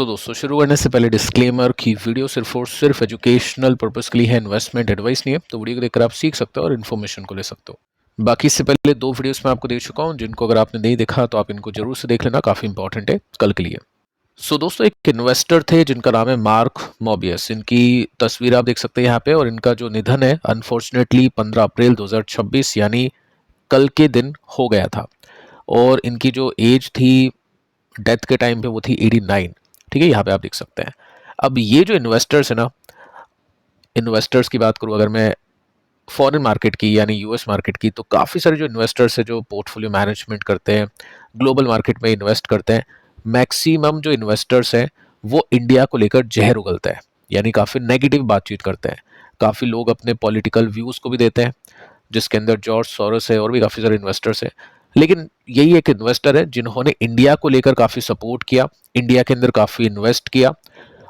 दोस्तों शुरू करने से पहले डिस्क्लेमर कि वीडियो सिर्फ और सिर्फ एजुकेशनल पर्पस के लिए है, इन्वेस्टमेंट एडवाइस नहीं है। तो वीडियो को देखकर आप सीख सकते हो और इन्फॉर्मेशन को ले सकते हो। बाकी इससे पहले 2 वीडियोस मैं आपको दे चुका हूं, जिनको अगर आपने नहीं देखा तो आप इनको जरूर से देख लेना, काफ़ी इंपॉर्टेंट है कल के लिए। दोस्तों एक इन्वेस्टर थे जिनका नाम है मार्क मोबियस। इनकी तस्वीर आप देख सकते हैं यहाँ पे, और इनका जो निधन है अनफॉर्चुनेटली 15 अप्रैल 2026 यानी कल के दिन हो गया था। और इनकी जो एज थी डेथ के टाइम पे वो थी 89। ठीक है, यहाँ पे आप देख सकते हैं। अब ये जो इन्वेस्टर्स है ना, इन्वेस्टर्स की बात करूँ अगर मैं फॉरेन मार्केट की यानी यूएस मार्केट की, तो काफ़ी सारे जो इन्वेस्टर्स है जो पोर्टफोलियो मैनेजमेंट करते हैं, ग्लोबल मार्केट में इन्वेस्ट करते हैं, मैक्सिमम जो इन्वेस्टर्स हैं वो इंडिया को लेकर जहर उगलते हैं, यानी काफ़ी नेगेटिव बातचीत करते हैं। काफ़ी लोग अपने पॉलिटिकल व्यूज़ को भी देते हैं, जिसके अंदर जॉर्ज सोरोस है और भी काफ़ी सारे इन्वेस्टर्स हैं। लेकिन यही एक इन्वेस्टर है जिन्होंने इंडिया को लेकर काफ़ी सपोर्ट किया, इंडिया के अंदर काफ़ी इन्वेस्ट किया,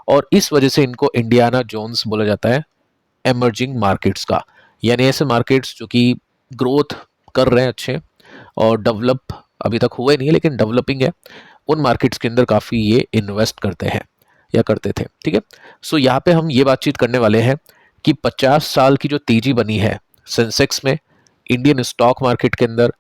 और इस वजह से इनको इंडियाना जोन्स बोला जाता है एमर्जिंग मार्केट्स का। यानी ऐसे मार्केट्स जो कि ग्रोथ कर रहे हैं अच्छे और डेवलप अभी तक हुए नहीं है लेकिन डेवलपिंग है, उन मार्केट्स के अंदर काफ़ी ये इन्वेस्ट करते हैं या करते थे। ठीक है, सो यहाँ पे हम ये बातचीत करने वाले हैं कि 50 साल की जो तेजी बनी है सेंसेक्स में, इंडियन स्टॉक मार्केट के अंदर,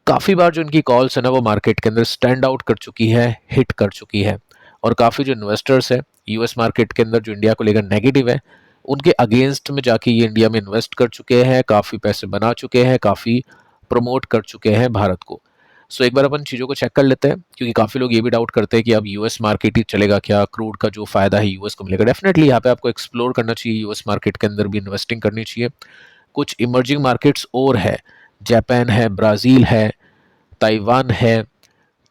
काफ़ी बार जो इनकी कॉल्स है ना वो मार्केट के अंदर स्टैंड आउट कर चुकी है, हिट कर चुकी है। और काफ़ी जो इन्वेस्टर्स हैं यूएस मार्केट के अंदर जो इंडिया को लेकर नेगेटिव है, उनके अगेंस्ट में जाके ये इंडिया में इन्वेस्ट कर चुके हैं, काफ़ी पैसे बना चुके हैं, काफ़ी प्रमोट कर चुके हैं भारत को। सो एक बार अपन चीज़ों को चेक कर लेते हैं, क्योंकि काफ़ी लोग ये भी डाउट करते हैं कि अब यूएस मार्केट ही चलेगा क्या, क्रूड का जो फ़ायदा है यूएस को मिलेगा। डेफिनेटली यहाँ पे आपको एक्सप्लोर करना चाहिए, यूएस मार्केट के अंदर भी इन्वेस्टिंग करनी चाहिए। कुछ इमर्जिंग मार्केट्स और है, जापान है, ब्राज़ील है, ताइवान है,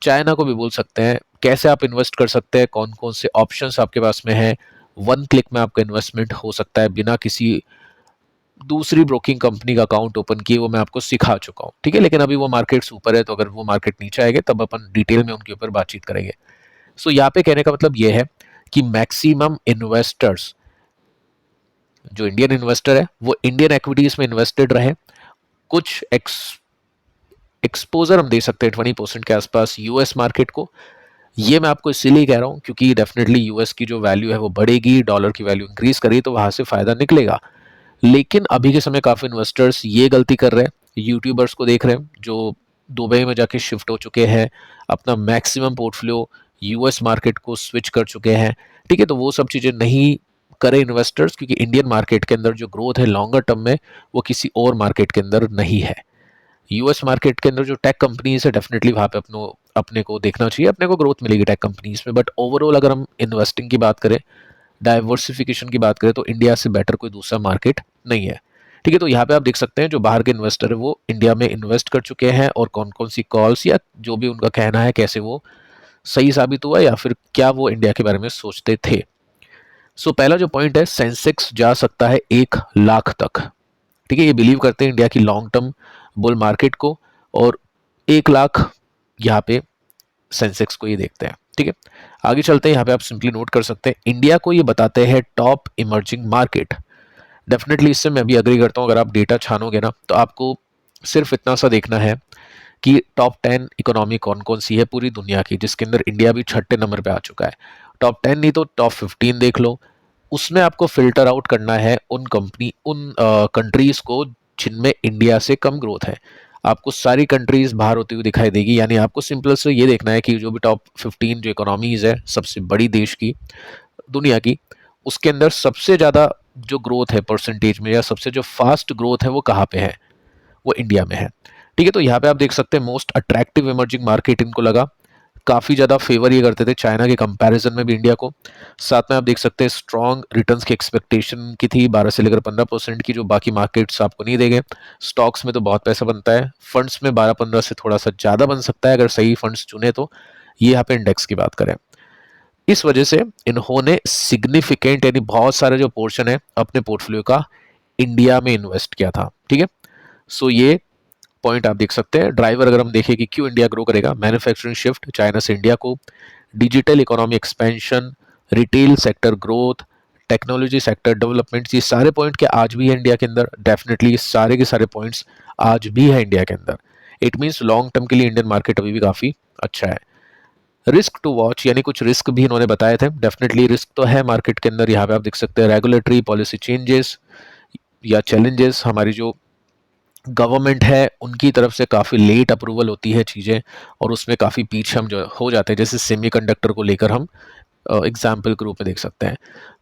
चाइना को भी बोल सकते हैं। कैसे आप इन्वेस्ट कर सकते हैं, कौन कौन से ऑप्शंस आपके पास में है, 1 क्लिक में आपका इन्वेस्टमेंट हो सकता है बिना किसी दूसरी ब्रोकिंग कंपनी का अकाउंट ओपन किए, वो मैं आपको सिखा चुका हूँ। ठीक है, लेकिन अभी वो मार्केट्स ऊपर है, तो अगर वो मार्केट नीचे आएंगे तब अपन डिटेल में उनके ऊपर बातचीत करेंगे। सो यहाँ पे कहने का मतलब ये है कि मैक्सिमम इन्वेस्टर्स, जो इंडियन इन्वेस्टर है वो इंडियन एक्विटीज में इन्वेस्टेड रहे। कुछ एक्सपोजर हम दे सकते हैं 20% के आसपास यूएस मार्केट को। ये मैं आपको इसीलिए कह रहा हूँ क्योंकि डेफिनेटली यूएस की जो वैल्यू है वो बढ़ेगी, डॉलर की वैल्यू इंक्रीज करेगी, तो वहाँ से फ़ायदा निकलेगा। लेकिन अभी के समय काफ़ी इन्वेस्टर्स ये गलती कर रहे हैं, यूट्यूबर्स को देख रहे हैं जो दुबई में जाके शिफ्ट हो चुके हैं, अपना मैक्सिमम पोर्टफोलियो यूएस मार्केट को स्विच कर चुके हैं। ठीक है, तो वो सब चीज़ें नहीं करें इन्वेस्टर्स, क्योंकि इंडियन मार्केट के अंदर जो ग्रोथ है लॉन्गर टर्म में वो किसी और मार्केट के अंदर नहीं है। यूएस मार्केट के अंदर जो टेक कंपनीज है डेफिनेटली वहाँ पे अपने को देखना चाहिए, अपने को ग्रोथ मिलेगी टेक कंपनीज में। बट ओवरऑल अगर हम इन्वेस्टिंग की बात करें, डाइवर्सिफिकेशन की बात करें, तो इंडिया से बेटर कोई दूसरा मार्केट नहीं है। ठीक है, तो यहाँ पे आप देख सकते हैं जो बाहर के इन्वेस्टर है वो इंडिया में इन्वेस्ट कर चुके हैं, और कौन कौन सी कॉल्स या जो भी उनका कहना है कैसे वो सही साबित हुआ या फिर क्या वो इंडिया के बारे में सोचते थे। पहला जो पॉइंट है, सेंसेक्स जा सकता है 1 लाख तक। ठीक है, ये बिलीव करते हैं इंडिया की लॉन्ग टर्म बुल मार्केट को, और 1 लाख यहाँ पे सेंसेक्स को ये देखते हैं। ठीक है, आगे चलते हैं। यहाँ पे आप सिंपली नोट कर सकते हैं इंडिया को ये बताते हैं टॉप इमर्जिंग मार्केट। डेफिनेटली इससे मैं भी अग्री करता हूँ। अगर आप डेटा छानोगे ना तो आपको सिर्फ इतना सा देखना है कि टॉप 10 इकोनॉमी कौन कौन सी है पूरी दुनिया की, जिसके अंदर इंडिया भी 6ठे नंबर पे आ चुका है। टॉप 10 नहीं तो टॉप 15 देख लो, उसमें आपको फिल्टर आउट करना है उन कंट्रीज को जिनमें इंडिया से कम ग्रोथ है। आपको सारी कंट्रीज बाहर होती हुई दिखाई देगी, यानी आपको सिंपल से ये देखना है कि जो भी टॉप 15 जो इकोनॉमीज है सबसे बड़ी देश की, दुनिया की, उसके अंदर सबसे ज़्यादा जो ग्रोथ है परसेंटेज में या सबसे जो फास्ट ग्रोथ है वो कहाँ पे है, वो इंडिया में है। ठीक है, तो यहाँ पे आप देख सकते हैं मोस्ट अट्रैक्टिव इमर्जिंग मार्केट इनको लगा, काफ़ी ज़्यादा फेवर ये करते थे चाइना के कंपैरिजन में भी इंडिया को। साथ में आप देख सकते हैं स्ट्रॉन्ग रिटर्न्स की एक्सपेक्टेशन की थी 12 से लेकर 15% की, जो बाकी मार्केट्स आपको नहीं देंगे। स्टॉक्स में तो बहुत पैसा बनता है, फंड्स में 12-15 से थोड़ा सा ज़्यादा बन सकता है अगर सही फंड्स चुने तो। ये यहाँ पे इंडेक्स की बात करें, इस वजह से इन्होंने सिग्निफिकेंट यानी बहुत सारे जो पोर्शन है अपने पोर्टफोलियो का इंडिया में इन्वेस्ट किया था। ठीक है, ये पॉइंट आप देख सकते हैं। ड्राइवर अगर हम देखें कि क्यों इंडिया ग्रो करेगा, मैन्युफैक्चरिंग शिफ्ट चाइना से इंडिया को, digital economy expansion, retail sector growth, technology sector development, ये सारे पॉइंट के आज भी है इंडिया के अंदर। डेफिनेटली ये सारे के सारे पॉइंट्स आज भी है इंडिया के अंदर। इट मीन्स लॉन्ग टर्म के लिए इंडियन मार्केट अभी भी काफ़ी अच्छा है। रिस्क टू वॉच यानी कुछ रिस्क भी इन्होंने बताए थे। डेफिनेटली रिस्क तो है मार्केट के अंदर, यहाँ पे आप देख सकते हैं रेगुलेटरी पॉलिसी चेंजेस या चैलेंजेस, हमारी जो गवर्नमेंट है उनकी तरफ से काफ़ी लेट अप्रूवल होती है चीज़ें, और उसमें काफ़ी पीछे हम जो हो जाते हैं, जैसे सेमीकंडक्टर को लेकर हम एग्जाम्पल के रूप में देख सकते हैं।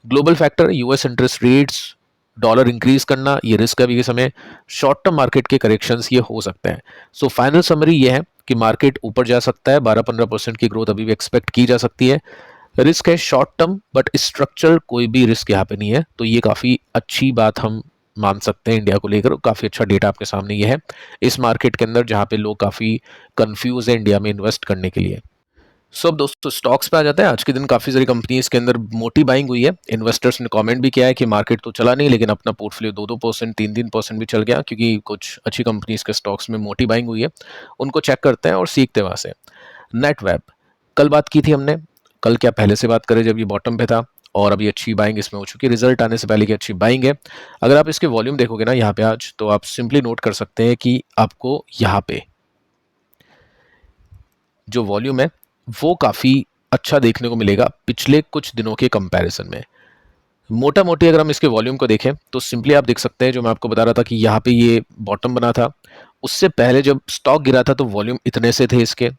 Global factor, US interest rates, dollar increase करना, ये रिस्क अभी के समय, शॉर्ट टर्म मार्केट के करेक्शंस ये हो सकते हैं। सो फाइनल समरी ये है कि मार्केट ऊपर जा सकता है, 12-15% की ग्रोथ अभी भी एक्सपेक्ट की जा सकती है। रिस्क है शॉर्ट टर्म, बट स्ट्रक्चरल कोई भी रिस्क यहाँ पे नहीं है, तो ये काफ़ी अच्छी बात हम मान सकते हैं इंडिया को लेकर। काफ़ी अच्छा डेटा आपके सामने ये है इस मार्केट के अंदर, जहाँ पे लोग काफ़ी कंफ्यूज है इंडिया में इन्वेस्ट करने के लिए। सो अब दोस्तों स्टॉक्स पे आ जाते हैं। आज के दिन काफ़ी सारी कंपनीज के अंदर मोटी बाइंग हुई है। इन्वेस्टर्स ने कमेंट भी किया है कि मार्केट तो चला नहीं, लेकिन अपना पोर्टफोलियो 2-2%, 3-3% भी चल गया, क्योंकि कुछ अच्छी कंपनीज के स्टॉक्स में मोटी बाइंग हुई है। उनको चेक करते हैं और सीखते हैं वहाँ से। नेटवेब, कल बात की थी हमने, कल क्या पहले से बात करें जब ये बॉटम पे था, और अभी अच्छी बाइंग इसमें हो चुकी है, रिजल्ट आने से पहले की अच्छी बाइंग है। अगर आप इसके वॉल्यूम देखोगे ना यहाँ पे आज, तो आप सिंपली नोट कर सकते हैं कि आपको यहाँ पे जो वॉल्यूम है वो काफ़ी अच्छा देखने को मिलेगा पिछले कुछ दिनों के कंपैरिजन में। मोटा मोटी अगर हम इसके वॉल्यूम को देखें तो सिंपली आप देख सकते हैं, जो मैं आपको बता रहा था कि यहाँ पे ये बॉटम बना था, उससे पहले जब स्टॉक गिरा था तो वॉल्यूम इतने से थे इसके,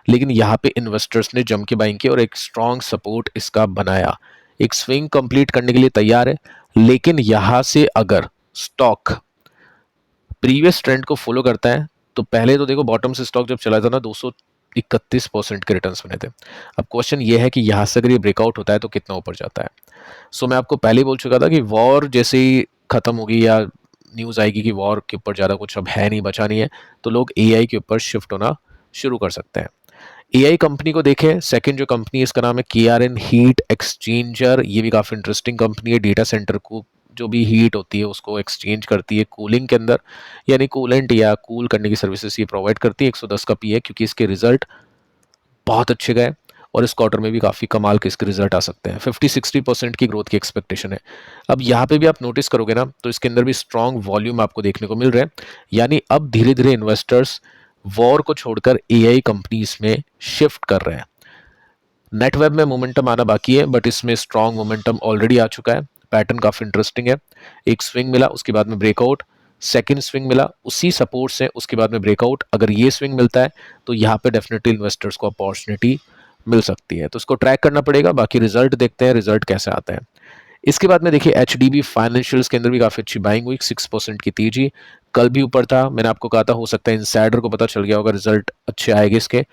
लेकिन यहाँ पे इन्वेस्टर्स ने जम के बाइंग की और एक स्ट्रॉन्ग सपोर्ट इसका बनाया, एक स्विंग कंप्लीट करने के लिए तैयार है। लेकिन यहाँ से अगर स्टॉक प्रीवियस ट्रेंड को फॉलो करता है, तो पहले तो देखो बॉटम से स्टॉक जब चला था ना 231% के रिटर्न्स बने थे। अब क्वेश्चन ये है कि यहाँ से अगर ये ब्रेकआउट होता है तो कितना ऊपर जाता है। सो मैं आपको पहले ही बोल चुका था कि वॉर जैसे ही खत्म होगी या न्यूज़ आएगी कि वॉर के ऊपर ज़्यादा कुछ अब है नहीं, बचा नहीं है, तो लोग एआई के ऊपर शिफ्ट होना शुरू कर सकते हैं। एआई कंपनी को देखें, सेकंड जो कंपनी है इसका नाम है केआरएन हीट एक्सचेंजर। ये भी काफ़ी इंटरेस्टिंग कंपनी है। डेटा सेंटर को जो भी हीट होती है उसको एक्सचेंज करती है कूलिंग के अंदर, यानी कूलेंट या कूल करने की सर्विसेज ये प्रोवाइड करती है। 110 का पी है, क्योंकि इसके रिजल्ट बहुत अच्छे गए, और इस क्वार्टर में भी काफ़ी कमाल के इसके रिजल्ट आ सकते हैं। 50-60% की ग्रोथ की एक्सपेक्टेशन है। अब यहाँ पे भी आप नोटिस करोगे ना, तो इसके अंदर भी स्ट्रॉन्ग वॉल्यूम आपको देखने को मिल रहे हैं, यानी अब धीरे धीरे इन्वेस्टर्स वॉर को छोड़कर एआई कंपनीज में शिफ्ट कर रहे हैं। नेटवेब में मोमेंटम आना बाकी है, बट इसमें स्ट्रॉन्ग मोमेंटम ऑलरेडी आ चुका है। पैटर्न काफ़ी इंटरेस्टिंग है। एक स्विंग मिला, उसके बाद में ब्रेकआउट, सेकंड स्विंग मिला, उसी सपोर्ट से उसके बाद में ब्रेकआउट। अगर ये स्विंग मिलता है तो यहाँ पे डेफिनेटली इन्वेस्टर्स को अपॉर्चुनिटी मिल सकती है, तो इसको ट्रैक करना पड़ेगा। बाकी रिजल्ट देखते हैं, रिजल्ट कैसे आते हैं। इसके बाद में देखिए एचडीबी फाइनेंशियल्स के अंदर भी काफ़ी अच्छी बाइंग हुई, 6% की तेजी। कल भी ऊपर था, मैंने आपको कहा था हो सकता है इनसाइडर को पता चल गया होगा, रिजल्ट अच्छे आएंगे इसके।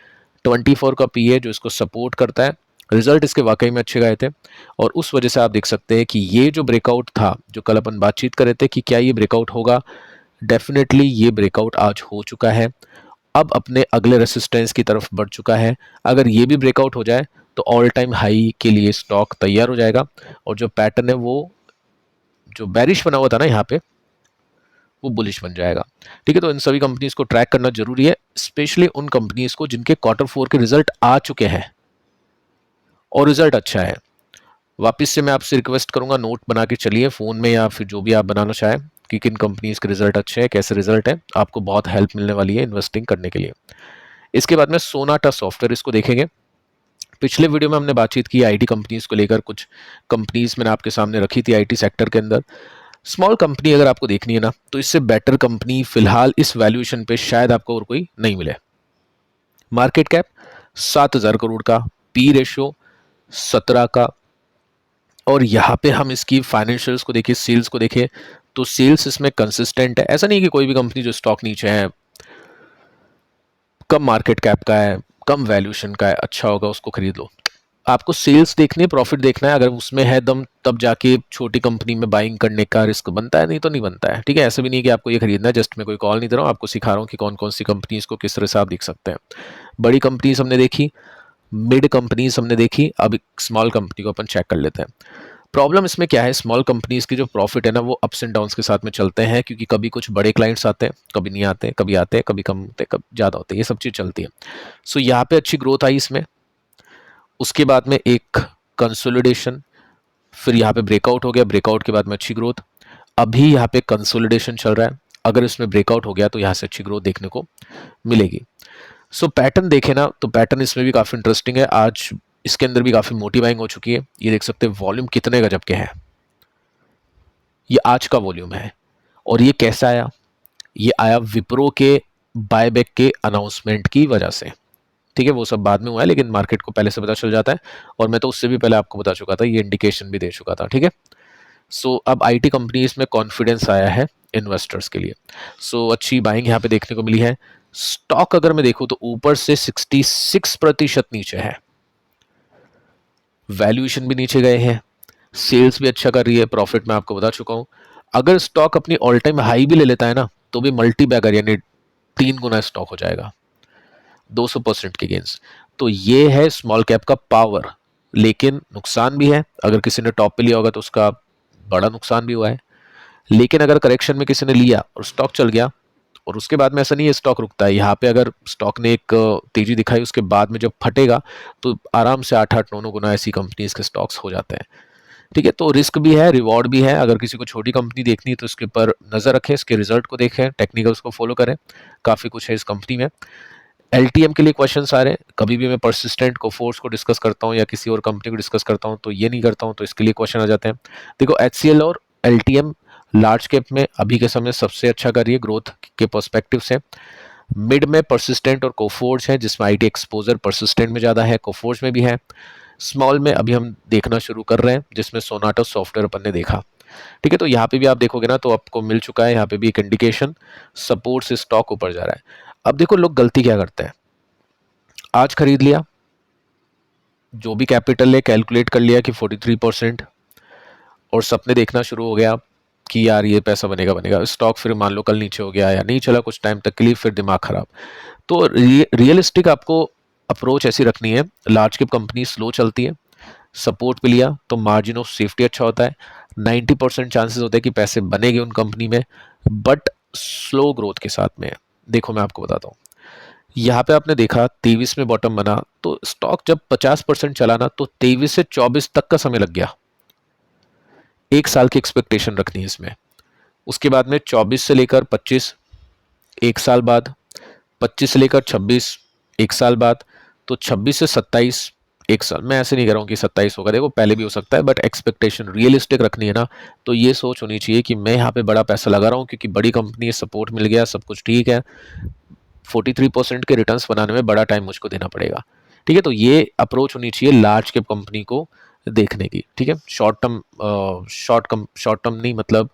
24 का पी है जो इसको सपोर्ट करता है। रिजल्ट इसके वाकई में अच्छे गए थे, और उस वजह से आप देख सकते हैं कि ये जो ब्रेकआउट था, जो कल अपन बातचीत कर रहे थे कि क्या ये ब्रेकआउट होगा, डेफिनेटली ये ब्रेकआउट आज हो चुका है। अब अपने अगले रेसिस्टेंस की तरफ बढ़ चुका है। अगर ये भी ब्रेकआउट हो जाए तो ऑल टाइम हाई के लिए स्टॉक तैयार हो जाएगा, और जो पैटर्न है वो जो बैरिश बना हुआ था ना यहाँ पे, वो बुलिश बन जाएगा। ठीक है, तो इन सभी कंपनीज को ट्रैक करना जरूरी है, स्पेशली उन कंपनीज को जिनके Q4 के रिजल्ट आ चुके हैं और रिजल्ट अच्छा है। वापस से मैं आपसे रिक्वेस्ट करूंगा, नोट बना के चलिए फ़ोन में या फिर जो भी आप बनाना चाहें कि किन कंपनीज के रिजल्ट अच्छे हैं, कैसे रिजल्ट है, आपको बहुत हेल्प मिलने वाली है इन्वेस्टिंग करने के लिए। इसके बाद में सोनाटा सॉफ्टवेयर, इसको देखेंगे। पिछले वीडियो में हमने बातचीत की आईटी कंपनीज को लेकर, कुछ कंपनीज मैंने आपके सामने रखी थी आईटी सेक्टर के अंदर। स्मॉल कंपनी अगर आपको देखनी है ना, तो इससे बेटर कंपनी फिलहाल इस वैल्यूएशन पे शायद आपको और कोई नहीं मिले। मार्केट कैप 7,000 करोड़ का, पी रेशियो 17 का, और यहाँ पे हम इसकी फाइनेंशियल्स को देखें, सेल्स को देखें, तो सेल्स इसमें कंसिस्टेंट है। ऐसा नहीं कि कोई भी कंपनी जो स्टॉक नीचे है, कम मार्केट कैप का है, कम वैल्यूएशन का है, अच्छा होगा उसको खरीद लो। आपको सेल्स देखनी है, प्रॉफिट देखना है, अगर उसमें है दम तब जाके छोटी कंपनी में बाइंग करने का रिस्क बनता है, नहीं तो नहीं बनता है। ठीक है, ऐसा भी नहीं कि आपको ये खरीदना है। जस्ट मैं कोई कॉल नहीं दे रहा हूँ, आपको सिखा रहा हूँ कि कौन कौन सी कंपनीज को किस तरह से आप देख सकते हैं। बड़ी कंपनीज हमने देखी, मिड कंपनीज हमने देखी, अब स्मॉल कंपनी को अपन चेक कर लेते हैं। प्रॉब्लम इसमें क्या है, स्मॉल कंपनीज की जो प्रॉफिट है ना, वो अप्स एंड डाउन्स के साथ में चलते हैं, क्योंकि कभी कुछ बड़े क्लाइंट्स आते हैं, कभी नहीं आते, कभी आते हैं, कभी कम होते हैं, कभी ज़्यादा होते हैं, ये सब चीज़ चलती है। सो यहाँ पे अच्छी ग्रोथ आई इसमें, उसके बाद में एक कंसोलिडेशन, फिर यहाँ पे ब्रेकआउट हो गया, ब्रेकआउट के बाद में अच्छी ग्रोथ। अभी यहाँ पे कंसोलिडेशन चल रहा है, अगर इसमें ब्रेकआउट हो गया तो यहाँ से अच्छी ग्रोथ देखने को मिलेगी। सो पैटर्न देखे ना तो पैटर्न इसमें भी काफ़ी इंटरेस्टिंग है। आज इसके अंदर भी काफ़ी मोटी बाइंग हो चुकी है। ये देख सकते हैं वॉल्यूम कितने गजब के हैं। ये आज का वॉल्यूम है। और ये कैसा आया? ये आया विप्रो के बायबैक के अनाउंसमेंट की वजह से। ठीक है, वो सब बाद में हुआ है, लेकिन मार्केट को पहले से पता चल जाता है। और मैं तो उससे भी पहले आपको बता चुका था, ये इंडिकेशन भी दे चुका था। ठीक है, सो अब आईटी कंपनीज में कॉन्फिडेंस आया है इन्वेस्टर्स के लिए। सो अच्छी बाइंग यहाँ पे देखने को मिली है। स्टॉक अगर मैं देखूं तो ऊपर से 66% नीचे है। वैल्यूएशन भी नीचे गए हैं, सेल्स भी अच्छा कर रही है, प्रॉफिट मैं आपको बता चुका हूं। अगर स्टॉक अपनी ऑल टाइम हाई भी ले लेता है ना, तो भी मल्टी बैगर यानी 3 गुना स्टॉक हो जाएगा 200% के गेंस। तो ये है स्मॉल कैप का पावर। लेकिन नुकसान भी है, अगर किसी ने टॉप पे लिया होगा तो उसका बड़ा नुकसान भी हुआ है। लेकिन अगर करेक्शन में किसी ने लिया और स्टॉक चल गया, और उसके बाद में ऐसा नहीं है स्टॉक रुकता है, यहाँ पे अगर स्टॉक ने एक तेजी दिखाई, उसके बाद में जब फटेगा तो आराम से 8-8 9 गुना ऐसी कंपनीज के स्टॉक्स हो जाते हैं। ठीक है, तो रिस्क भी है, रिवॉर्ड भी है। अगर किसी को छोटी कंपनी देखनी है तो इसके ऊपर नजर रखें, इसके रिजल्ट को देखें, टेक्निकल्स को फॉलो करें, काफी कुछ है इस कंपनी में। एलटीएम के लिए क्वेश्चंस आ रहे हैं, कभी भी मैं परसिस्टेंट को फोर्स को डिस्कस करता हूँ या किसी और कंपनी को डिस्कस करता हूँ तो ये नहीं करता हूँ, तो इसके लिए क्वेश्चन आ जाते हैं। देखो एचसीएल और एलटीएम लार्ज कैप में अभी के समय सबसे अच्छा कर रही है ग्रोथ के पर्सपेक्टिव से। मिड में परसिस्टेंट और कोफोर्ज है, जिसमें आईटी एक्सपोजर परसिस्टेंट में ज़्यादा है, कोफोर्ज में भी है। स्मॉल में अभी हम देखना शुरू कर रहे हैं, जिसमें सोनाटा सॉफ्टवेयर अपन ने देखा। ठीक है, तो यहाँ पे भी आप देखोगे ना तो आपको मिल चुका है यहाँ पे भी एक इंडिकेशन, सपोर्ट से स्टॉक ऊपर जा रहा है। अब देखो लोग गलती क्या करते हैं, आज खरीद लिया, जो भी कैपिटल है कैलकुलेट कर लिया कि 43%, और सपने देखना शुरू हो गया कि यार ये पैसा बनेगा बनेगा। स्टॉक फिर मान लो कल नीचे हो गया या नहीं चला कुछ टाइम तक के लिए, फिर दिमाग खराब। तो रियलिस्टिक आपको अप्रोच ऐसी रखनी है। लार्ज कैप कंपनी स्लो चलती है, सपोर्ट पे लिया तो मार्जिन ऑफ सेफ्टी अच्छा होता है। 90% चांसेस होते हैं कि पैसे बनेंगे उन कंपनी में, बट स्लो ग्रोथ के साथ में। देखो मैं आपको बताता हूँ, यहाँ पे आपने देखा 23 में बॉटम बना, तो स्टॉक जब 50% चला ना तो 23 से 24 तक का समय लग गया। 1 साल की एक्सपेक्टेशन रखनी है इसमें। उसके बाद में 24 से लेकर 25, 1 साल बाद, 25 से लेकर 26, 1 साल बाद, तो 26 से 27, 1 साल। मैं ऐसे नहीं कह रहा हूँ कि 27 होगा, देखो पहले भी हो सकता है, बट एक्सपेक्टेशन रियलिस्टिक रखनी है ना। तो ये सोच होनी चाहिए कि मैं यहाँ पे बड़ा पैसा लगा रहा हूँ क्योंकि बड़ी कंपनी है, सपोर्ट मिल गया, सब कुछ ठीक है, 43% के रिटर्न्स बनाने में बड़ा टाइम मुझको देना पड़ेगा। ठीक है, तो ये अप्रोच होनी चाहिए लार्ज कैप कंपनी को देखने की। ठीक है, शॉर्ट टर्म नहीं, मतलब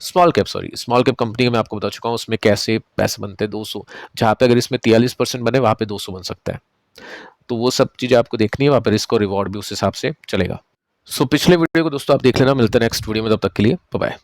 स्मॉल कैप कंपनी का मैं आपको बता चुका हूँ उसमें कैसे पैसे बनते हैं। 200 जहाँ पे अगर इसमें 43% बने, वहाँ पे 200 बन सकता है। तो वो सब चीज़ें आपको देखनी है, वहाँ पे रिस्क और रिवॉर्ड भी उस हिसाब से चलेगा। सो पिछले वीडियो को दोस्तों आप देख लेना, मिलते हैं नेक्स्ट वीडियो में, तब तक के लिए बाय बाय।